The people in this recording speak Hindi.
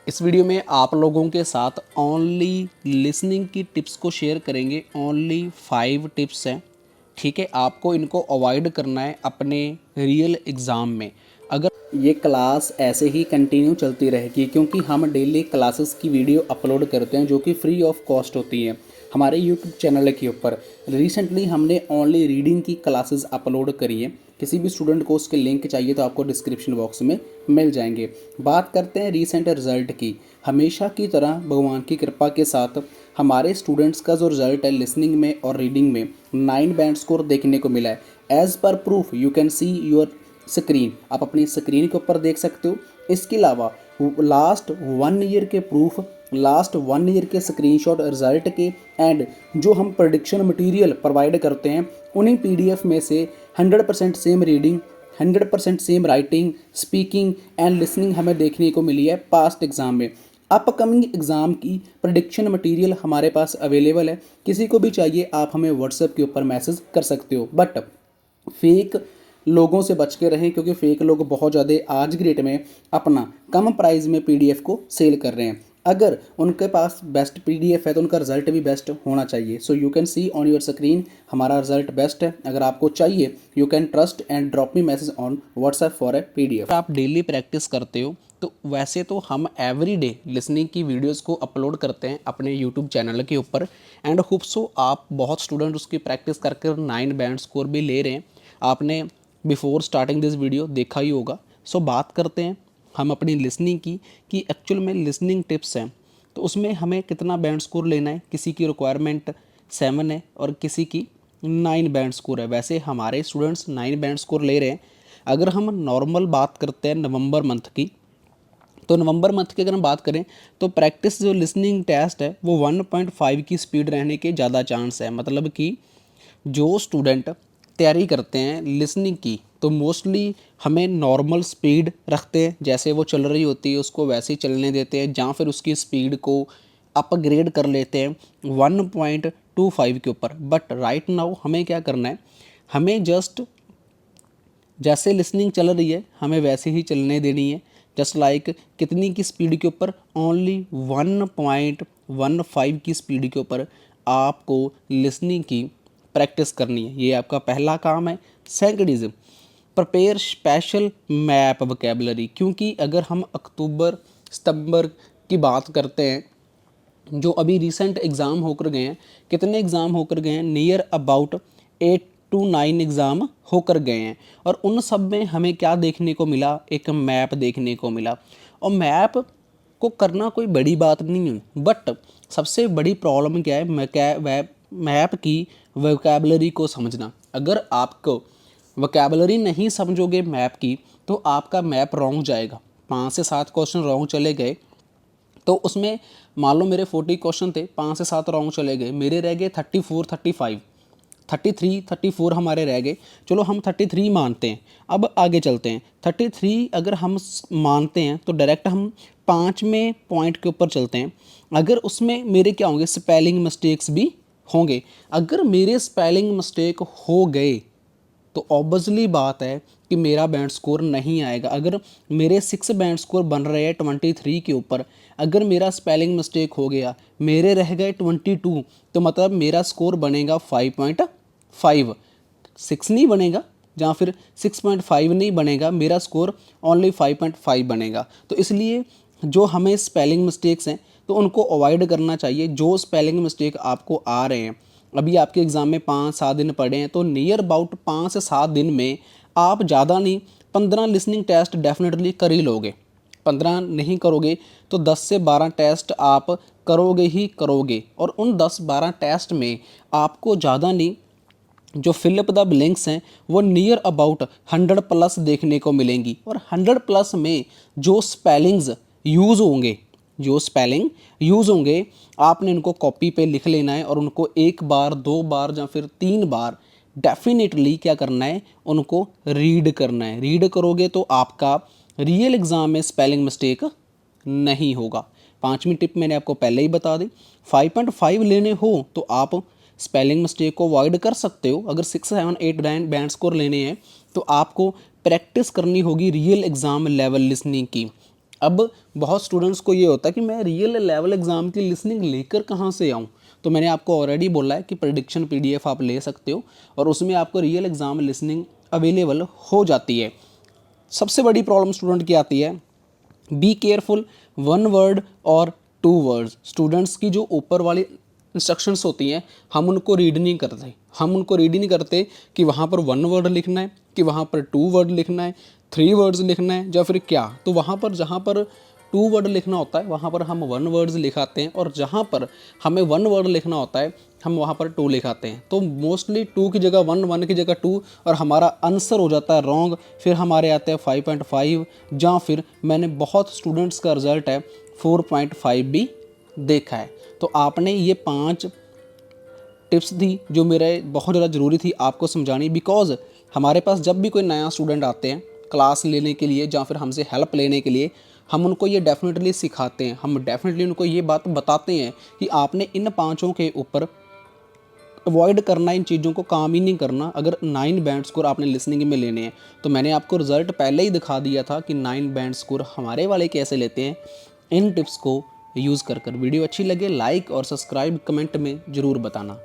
इस वीडियो में आप लोगों के साथ ओनली लिसनिंग की टिप्स को शेयर करेंगे। ओनली 5 टिप्स हैं, ठीक है। आपको इनको अवॉइड करना है अपने रियल एग्ज़ाम में। अगर ये क्लास ऐसे ही कंटिन्यू चलती रहेगी, क्योंकि हम डेली क्लासेस की वीडियो अपलोड करते हैं जो कि फ्री ऑफ कॉस्ट होती हैं हमारे यूट्यूब चैनल के ऊपर। रिसेंटली हमने ओनली रीडिंग की क्लासेस अपलोड करी हैं। किसी भी स्टूडेंट को उसके लिंक चाहिए तो आपको डिस्क्रिप्शन बॉक्स में मिल जाएंगे। बात करते हैं रीसेंट रिजल्ट की। हमेशा की तरह भगवान की कृपा के साथ हमारे स्टूडेंट्स का जो रिजल्ट है लिसनिंग में और रीडिंग में 9 बैंड स्कोर देखने को मिला है। As per proof you can see your screen, आप अपनी स्क्रीन के ऊपर देख सकते हो। इसके अलावा लास्ट 1 ईयर के प्रूफ, लास्ट 1 ईयर के स्क्रीनशॉट रिजल्ट के एंड जो हम प्रेडिक्शन मटेरियल प्रोवाइड करते हैं उन्हीं पीडीएफ में से 100% same reading, 100% same writing, speaking and listening हमें देखने को मिली है पास्ट एग्ज़ाम में। अपकमिंग एग्ज़ाम की प्रेडिक्शन मटेरियल हमारे पास अवेलेबल है। किसी को भी चाहिए आप हमें व्हाट्सएप के ऊपर मैसेज कर सकते हो। बट फेक लोगों से बच के रहें, क्योंकि फेक लोग बहुत ज़्यादा आज की डेट में अपना कम प्राइस में पीडीएफ को सेल कर रहे हैं। अगर उनके पास बेस्ट पीडीएफ है तो उनका रिजल्ट भी बेस्ट होना चाहिए। So you can see on your screen हमारा रिजल्ट बेस्ट है। अगर आपको चाहिए you can trust and drop me message on WhatsApp for a PDF. आप डेली प्रैक्टिस करते हो तो वैसे तो हम एवरी डे लिसनिंग की वीडियोस को अपलोड करते हैं अपने यूट्यूब चैनल के ऊपर एंड होप सो आप बहुत स्टूडेंट उसकी प्रैक्टिस कर 9 बैंड स्कोर भी ले रहे हैं। आपने बिफोर स्टार्टिंग दिस वीडियो देखा ही होगा। सो बात करते हैं हम अपनी लिसनिंग की कि एक्चुअल में लिसनिंग टिप्स हैं तो उसमें हमें कितना बैंड स्कोर लेना है। किसी की रिक्वायरमेंट 7 है और किसी की 9 बैंड स्कोर है। वैसे हमारे स्टूडेंट्स 9 बैंड स्कोर ले रहे हैं। अगर हम नॉर्मल बात करते हैं नवंबर मंथ की, तो नवंबर मंथ की अगर हम बात करें तो प्रैक्टिस जो लिसनिंग टेस्ट है वो 1.5 की स्पीड रहने के ज़्यादा चांस है। मतलब कि जो स्टूडेंट तैयारी करते हैं लिसनिंग की तो मोस्टली हमें नॉर्मल स्पीड रखते हैं, जैसे वो चल रही होती है उसको वैसे ही चलने देते हैं, या फिर उसकी स्पीड को अपग्रेड कर लेते हैं 1.25 के ऊपर। बट राइट नाउ हमें क्या करना है, हमें जस्ट जैसे लिसनिंग चल रही है हमें वैसे ही चलने देनी है। जस्ट लाइक कितनी की स्पीड के ऊपर, ओनली 1.15 की स्पीड के ऊपर आपको लिसनिंग की प्रैक्टिस करनी है। ये आपका पहला काम है। Second is prepare special map vocabulary, क्योंकि अगर हम अक्टूबर सितंबर की बात करते हैं जो अभी रिसेंट एग्ज़ाम होकर गए हैं, कितने एग्ज़ाम होकर गए हैं, नियर अबाउट 8 to 9 एग्ज़ाम होकर गए हैं। और उन सब में हमें क्या देखने को मिला, एक मैप देखने को मिला। और मैप को करना कोई बड़ी बात नहीं है, बट सबसे बड़ी प्रॉब्लम क्या है, मैप की वोकैबुलरी को समझना। अगर आपको वोकैबुलरी नहीं समझोगे मैप की तो आपका मैप रॉन्ग जाएगा। 5 से 7 क्वेश्चन रॉन्ग चले गए तो उसमें मान लो मेरे 40 क्वेश्चन थे, 5 से 7 रॉन्ग चले गए, मेरे रह गए 34, 35, 33, 34 हमारे रह गए। चलो हम 33 मानते हैं। अब आगे चलते हैं। 33 अगर हम मानते हैं तो डायरेक्ट हम 5वें पॉइंट के ऊपर चलते हैं। अगर उसमें मेरे क्या होंगे, स्पेलिंग मिस्टेक्स भी होंगे। अगर मेरे स्पेलिंग मिस्टेक हो गए तो ऑब्वियसली बात है कि मेरा बैंड स्कोर नहीं आएगा। अगर मेरे 6 बैंड स्कोर बन रहे हैं 23 के ऊपर, अगर मेरा स्पेलिंग मिस्टेक हो गया, मेरे रह गए 22, तो मतलब मेरा स्कोर बनेगा 5.5, 6 नहीं बनेगा, या फिर 6.5 नहीं बनेगा, मेरा स्कोर ओनली 5.5 बनेगा। तो इसलिए जो हमें स्पेलिंग मिस्टेक्स हैं तो उनको अवॉइड करना चाहिए। जो स्पेलिंग मिस्टेक आपको आ रहे हैं, अभी आपके एग्ज़ाम में 5-7 दिन पड़े हैं, तो नियर अबाउट 5 से 7 दिन में आप ज़्यादा नहीं 15 लिसनिंग टेस्ट डेफिनेटली कर ही लोगे। 15 नहीं करोगे तो 10 से 12 टेस्ट आप करोगे ही करोगे। और उन 10-12 टेस्ट में आपको ज़्यादा नहीं, जो फिलअप द ब्लैंक्स हैं वो नियर अबाउट 100+ देखने को मिलेंगी। और 100+ में जो स्पेलिंग्स यूज़ होंगे, जो स्पेलिंग यूज़ होंगे, आपने इनको कॉपी पे लिख लेना है और उनको 1 बार 2 बार या फिर 3 बार डेफिनेटली क्या करना है, उनको रीड करना है। रीड करोगे तो आपका रियल एग्ज़ाम में स्पेलिंग मिस्टेक नहीं होगा। 5वीं टिप मैंने आपको पहले ही बता दी। 5.5 लेने हो तो आप स्पेलिंग मिस्टेक को अवॉइड कर सकते हो। अगर 6, 7, 8 बैंड स्कोर लेने हैं तो आपको प्रैक्टिस करनी होगी रियल एग्ज़ाम लेवल लिसनिंग की। अब बहुत स्टूडेंट्स को ये होता है कि मैं रियल लेवल एग्ज़ाम की लिसनिंग लेकर कहाँ से आऊँ। तो मैंने आपको ऑलरेडी बोला है कि प्रेडिक्शन PDF आप ले सकते हो और उसमें आपको रियल एग्ज़ाम लिसनिंग अवेलेबल हो जाती है। सबसे बड़ी प्रॉब्लम स्टूडेंट की आती है, बी केयरफुल, वन वर्ड और टू वर्ड्स। स्टूडेंट्स की जो ऊपर वाली इंस्ट्रक्शंस होती हैं हम उनको रीड नहीं करते, कि वहाँ पर वन वर्ड लिखना है, कि वहाँ पर टू वर्ड लिखना है, थ्री वर्ड्स लिखना है या फिर क्या। तो वहाँ पर जहाँ पर टू वर्ड लिखना होता है वहाँ पर हम वन वर्ड्स लिखाते हैं, और जहाँ पर हमें वन वर्ड लिखना होता है हम वहाँ पर टू लिखाते हैं। तो मोस्टली टू की जगह वन, वन की जगह टू, और हमारा आंसर हो जाता है रॉन्ग। फिर हमारे आते हैं 5.5, या फिर मैंने बहुत स्टूडेंट्स का रिजल्ट है 4.5 भी देखा है। तो आपने ये 5 टिप्स थी जो मेरे बहुत ज़्यादा ज़रूरी थी आपको समझानी, बिकॉज हमारे पास जब भी कोई नया स्टूडेंट आते हैं क्लास लेने के लिए या फिर हमसे हेल्प लेने के लिए, हम उनको ये डेफिनेटली सिखाते हैं, हम डेफिनेटली उनको ये बात बताते हैं कि आपने इन 5 के ऊपर अवॉइड करना, इन चीज़ों को काम ही नहीं करना अगर 9 बैंड स्कोर आपने लिसनिंग में लेने हैं। तो मैंने आपको रिजल्ट पहले ही दिखा दिया था कि 9 बैंड स्कोर हमारे वाले कैसे लेते हैं। इन टिप्स को यूज़ कर वीडियो अच्छी लगे लाइक और सब्सक्राइब कमेंट में ज़रूर बताना।